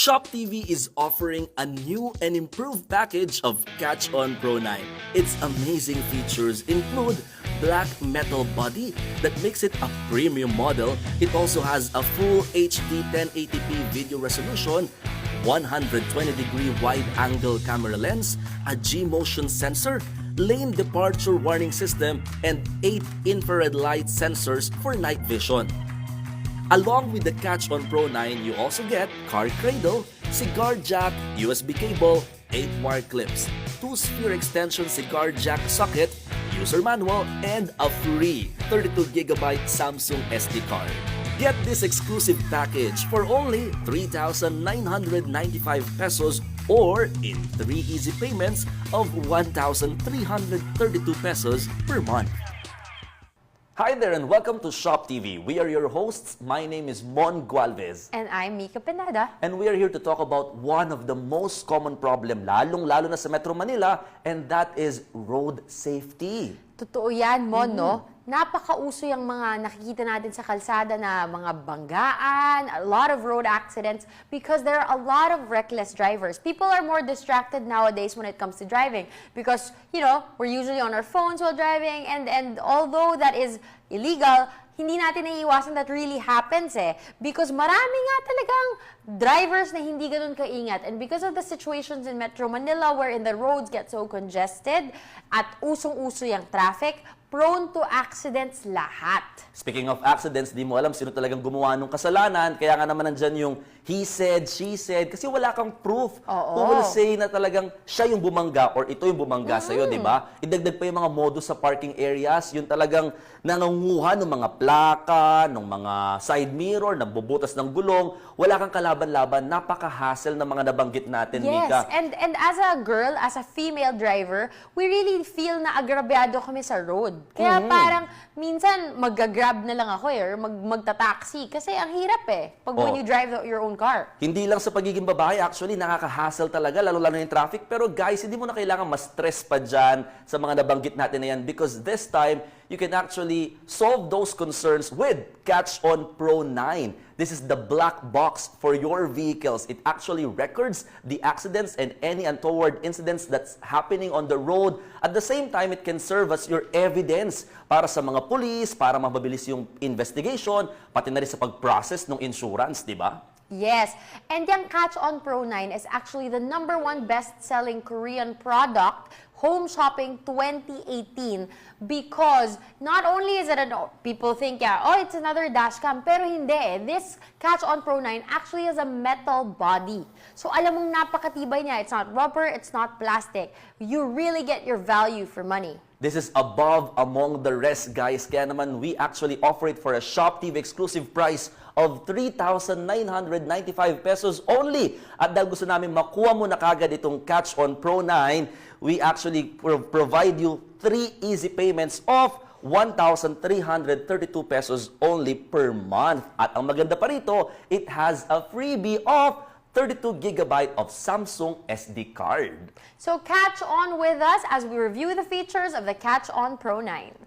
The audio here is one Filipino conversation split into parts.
Shop TV is offering a new and improved package of Catch On Pro 9. Its amazing features include black metal body that makes it a premium model. It also has a full HD 1080p video resolution, 120-degree wide-angle camera lens, a G-motion sensor, lane departure warning system, and 8 infrared light sensors for night vision. Along with the Catch On Pro 9, you also get car cradle, cigar jack, USB cable, 8-wire clips, 2-sphere extension cigar jack socket, user manual, and a free 32GB Samsung SD card. Get this exclusive package for only 3,995 pesos or in 3 easy payments of 1,332 pesos per month. Hi there and welcome to Shop TV. We are your hosts. My name is Mon Gualvez. And I'm Mika Pineda. And we are here to talk about one of the most common problem, lalong-lalo na sa Metro Manila, and that is road safety. Totoo yan, Mon, no? Napakauso yung mga nakikita natin sa kalsada na mga banggaan, a lot of road accidents because there are a lot of reckless drivers. People are more distracted nowadays when it comes to driving because, you know, we're usually on our phones while driving and although that is illegal, hindi natin naiiwasan that really happens because marami nga talagang drivers na hindi ganun kaingat and because of the situations in Metro Manila wherein the roads get so congested at usong-uso yung traffic, prone to accidents lahat. Speaking of accidents, di mo alam sino talagang gumawa ng kasalanan, kaya nga naman nandyan yung he said, she said, kasi wala kang proof. Oo. Who will say na talagang siya yung bumangga or ito yung bumangga sa'yo, di ba? Idagdag pa yung mga modus sa parking areas, yung talagang nangunguha ng mga plaka, ng mga side mirror, nabubutas ng gulong, wala kang kalaban-laban, napaka-hassle ng mga nabanggit natin, Yes, Mika. and as a girl, as a female driver, we really feel na agrabyado kami sa road. Kaya parang minsan mag-grab na lang ako or magta-taxi kasi ang hirap pag when you drive your own car. Hindi lang sa pagiging babae, actually, nakaka-hassle talaga, lalo-lalo na yung traffic. Pero guys, hindi mo na kailangan ma-stress pa dyan sa mga nabanggit natin na yan because this time, you can actually solve those concerns with Catch On Pro 9. This is the black box for your vehicles. It actually records the accidents and any untoward incidents that's happening on the road. At the same time, it can serve as your evidence para sa mga police, para mabilis yung investigation, pati na rin sa pag-process ng insurance, di ba? Yes, and yung Catch On Pro 9 is actually the #1 best-selling Korean product home shopping 2018 because not only is it people think it's another dash cam pero hindi this Catch On Pro 9 actually has a metal body, so alam mong napakatibay niya. It's not rubber, it's not plastic. You really get your value for money. This is above among the rest, guys. Kaya naman, we actually offer it for a Shop TV exclusive price of 3,995 pesos only. At dahil gusto namin makuha mo na kagad itong Catch On Pro 9, we actually provide you 3 easy payments of 1,332 pesos only per month. At ang maganda pa rito, it has a freebie of 32GB of Samsung SD card. So catch on with us as we review the features of the Catch On Pro 9.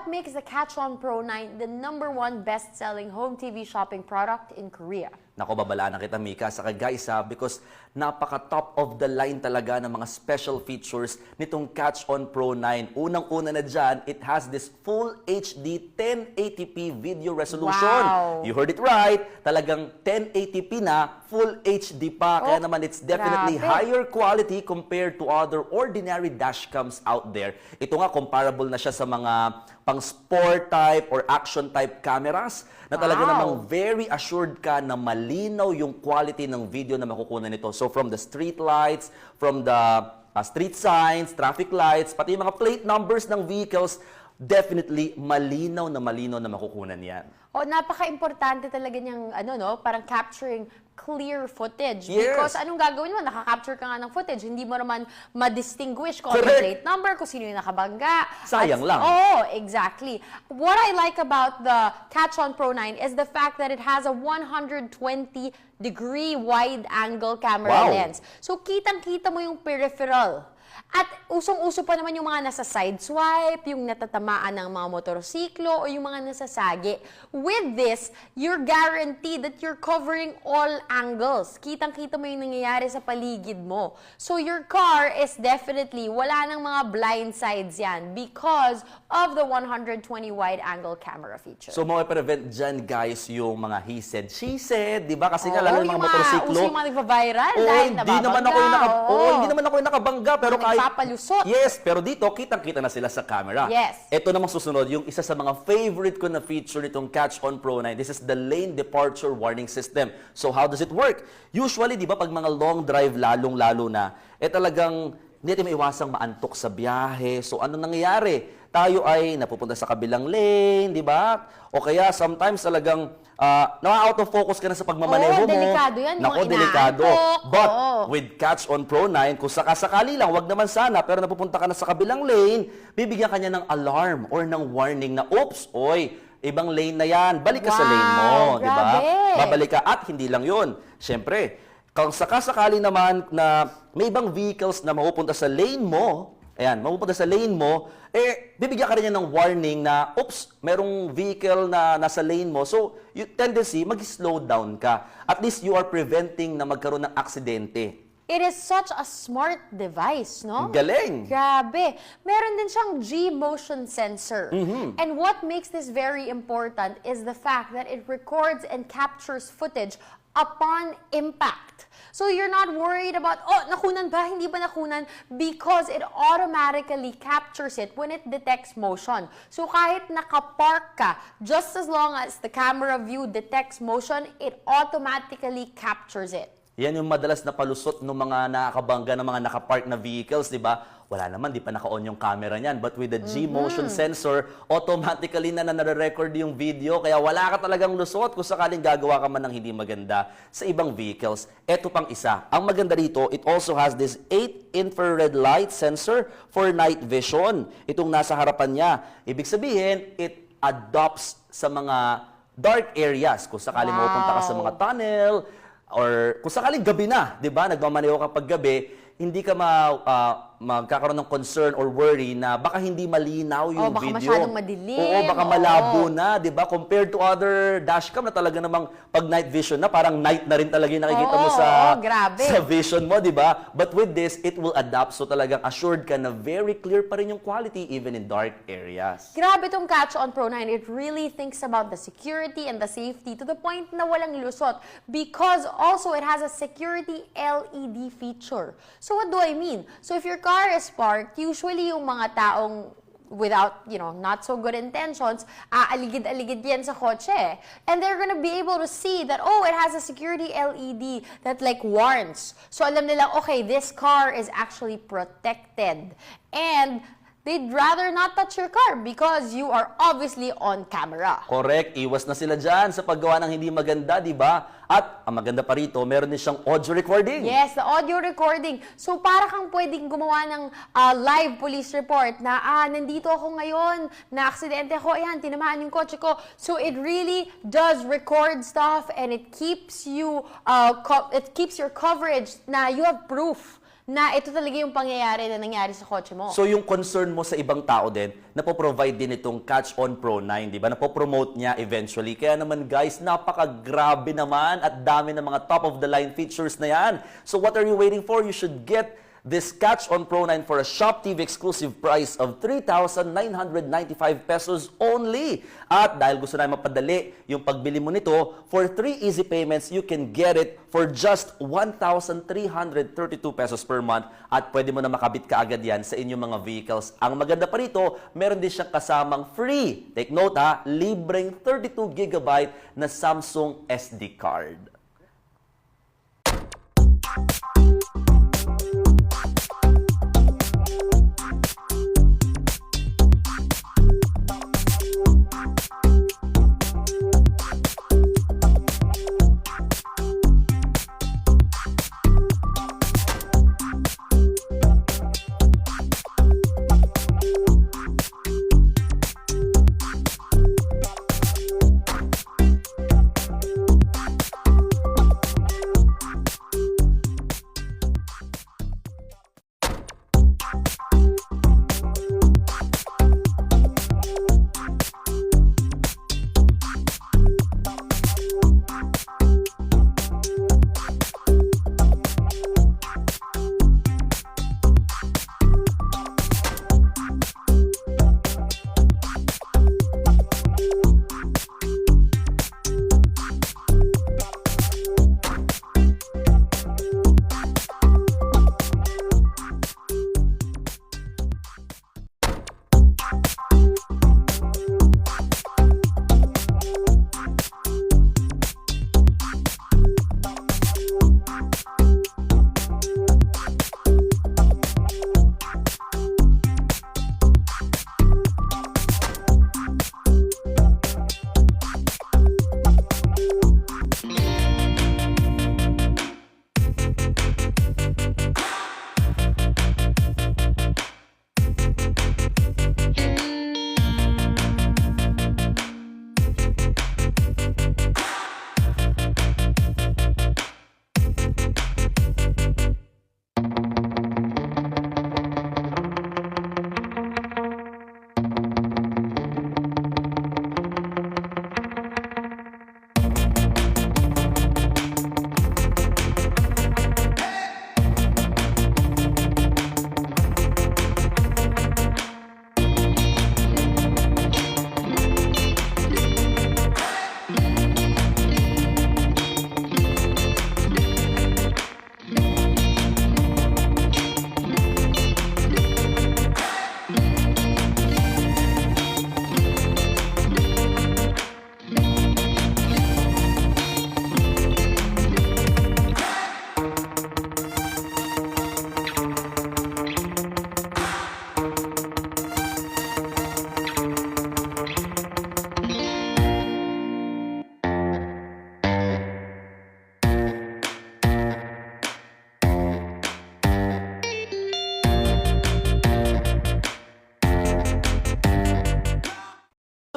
what makes the Catch-On Pro 9 the #1 best-selling home TV shopping product in Korea? Nako, babalaan na kita, Mika, sa guys because napaka-top of the line talaga ng mga special features nitong Catch-On Pro 9. Unang-una na dyan, it has this full HD 1080p video resolution. Wow. You heard it right. Talagang 1080p na, full HD pa. Kaya naman, it's definitely grabe. higher quality compared to other ordinary dashcams out there. Ito nga, comparable na siya sa mga pang-sport type or action type cameras na talaga Wow. namang very assured ka na malinaw yung quality ng video na makukuha nito. So from the street lights, from the street signs, traffic lights, pati yung mga plate numbers ng vehicles, definitely malinaw na makukunan yan. Oh, napaka-importante talaga niyang parang capturing clear footage. Yes. Because anong gagawin mo? Nakaka-capture ka nga ng footage. Hindi mo naman ma-distinguish kung ano Correct. yung plate number, kung sino yung nakabangga. Sayang lang. Oh, exactly. What I like about the Catch-On Pro 9 is the fact that it has a 120-degree wide-angle camera Wow. lens. So, kitang-kita mo yung peripheral. At usong-uso pa naman yung mga nasa side swipe, yung natatamaan ng mga motorsiklo, o yung mga nasasagi. With this, you're guaranteed that you're covering all angles. Kitang-kita mo yung nangyayari sa paligid mo. So your car is definitely, wala nang mga blind sides yan because of the 120 wide-angle camera feature. So prevent dyan, guys, yung mga he said, she said, di ba? Kasi nga, Oo, lalo yung yung mga motorsiklo. uso yung mga nagpa-viral Oo, dahil hindi naman ako yung nababangga. Oo. hindi naman ako yung nakabangga, pero Mga nagpapalusot. Yes, pero dito kitang-kita na sila sa camera. Yes. Ito namang susunod, yung isa sa mga favorite ko na feature nitong Catch-On Pro 9. This is the lane departure warning system. So how does it work? Usually, di ba, pag mga long drive lalong-lalo na, talagang hindi natin maiwasang maantok sa biyahe. So ano nangyayari? Tayo ay napupunta sa kabilang lane, di ba? O kaya sometimes talagang na-out of focus ka na sa pagmamaneho mo. Delikado yan, Nako, mga delikado. inaantok. But Oo. with Catch-On Pro 9, kung sakasakali lang, wag naman sana, pero napupunta ka na sa kabilang lane, bibigyan ka niya ng alarm or ng warning na, oops, oy, ibang lane na yan, balik ka sa lane mo, Wow, di ba? grabe. Babalik ka, at hindi lang yun. Siyempre, kung sakasakali naman na may ibang vehicles na mapupunta sa lane mo, mapupunta sa lane mo, bibigyan ka rin niya ng warning na, oops, merong vehicle na nasa lane mo. So, yung tendency, mag-slow down ka. At least you are preventing na magkaroon ng aksidente. It is such a smart device, no? Galing! Grabe. Meron din siyang G-motion sensor. And what makes this very important is the fact that it records and captures footage upon impact. So you're not worried about, nakunan ba? Hindi ba nakunan? Because it automatically captures it when it detects motion. So kahit nakapark ka, just as long as the camera view detects motion, it automatically captures it. Yan yung madalas na palusot ng mga nakakabangga ng mga nakapark na vehicles, di ba? Wala naman, di pa naka-on yung camera niyan. But with the G-motion sensor, automatically na nare-record yung video. Kaya wala ka talagang lusot kung sakaling gagawa ka man ng hindi maganda sa ibang vehicles. Ito pang isa. Ang maganda dito, it also has this 8 infrared light sensor for night vision. Itong nasa harapan niya. Ibig sabihin, it adopts sa mga dark areas. Kung sakaling mapupunta ka sa mga tunnel, or kung sakaling gabi na, di ba, nagmamaneho ka pag gabi, hindi ka magkakaroon ng concern or worry na baka hindi malinaw yung baka video. masyadong madilim. Oo, baka malabo na, di ba? Compared to other dashcam na talaga namang pag night vision na, parang night na rin talaga yung nakikita mo grabe. sa vision mo, di ba? But with this, it will adapt. So talagang assured ka na very clear pa rin yung quality even in dark areas. Grabe tong Catch-On Pro 9. It really thinks about the security and the safety to the point na walang lusot because also it has a security LED feature. So what do I mean? So if your car is parked, usually yung mga taong without, not so good intentions, aaligid-aligid yan sa kotse. And they're gonna be able to see that, it has a security LED that like warns. So alam nila, okay, this car is actually protected. And they'd rather not touch your car because you are obviously on camera. Correct. Iwas na sila dyan sa paggawa ng hindi maganda, di ba? At ang maganda pa rito, meron din siyang audio recording. Yes, the audio recording. So para kang pwedeng gumawa ng live police report na nandito ako ngayon, na-aksidente ako, tinamaan yung kotse ko. So it really does record stuff and it keeps you, it keeps your coverage na you have proof na ito talaga yung pangyayari na nangyari sa kotse mo. So yung concern mo sa ibang tao din, napoprovide din itong Catch On Pro 9, di ba? Napopromote niya eventually. Kaya naman guys, napakagrabe naman at dami ng mga top of the line features na yan. So what are you waiting for? You should get this Catch On Pro 9 for a Shop TV exclusive price of 3,995 pesos only. At dahil gusto na mapadali yung pagbili mo nito, for 3 easy payments, you can get it for just 1,332 pesos per month. At pwede mo na makabit kaagad yan sa inyong mga vehicles. Ang maganda pa rito, meron din siyang kasamang free, take note ha, libreng 32GB na Samsung SD card.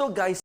So guys,